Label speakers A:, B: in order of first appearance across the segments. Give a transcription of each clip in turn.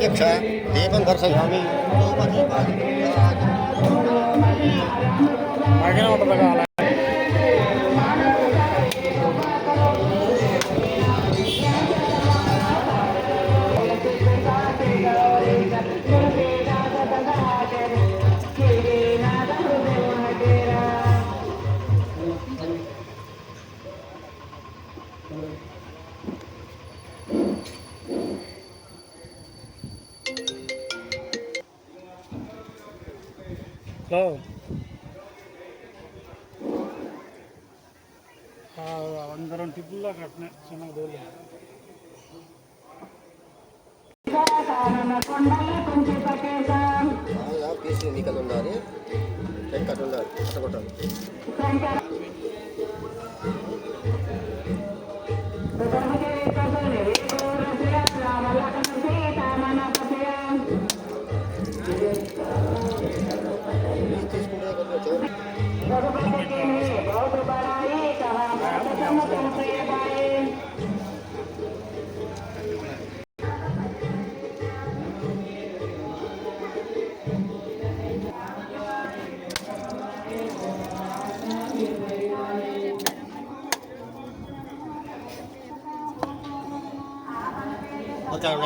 A: प्रत्यक्ष देवं दर्शयामि
B: అందరం టిప్పుల్లో కట్టిన చిన్న దోలు
A: పీసులు నీకు ఉండాలి కట్టు ఉండాలి కట్టగొట్టాలి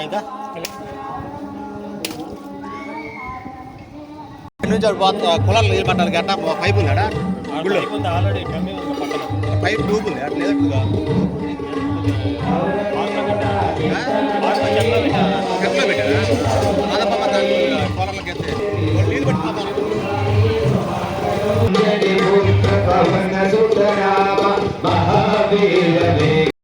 A: ఇంకా కులాలు నీళ్ళు పట్టాలి గట్ట పైపు ఉందా గుళ్ళు
B: ఆల్రెడీ
A: పైప్ ట్యూబ్ ఉంది అట్లా లేదట్టుగా ఎట్లా పెట్టారా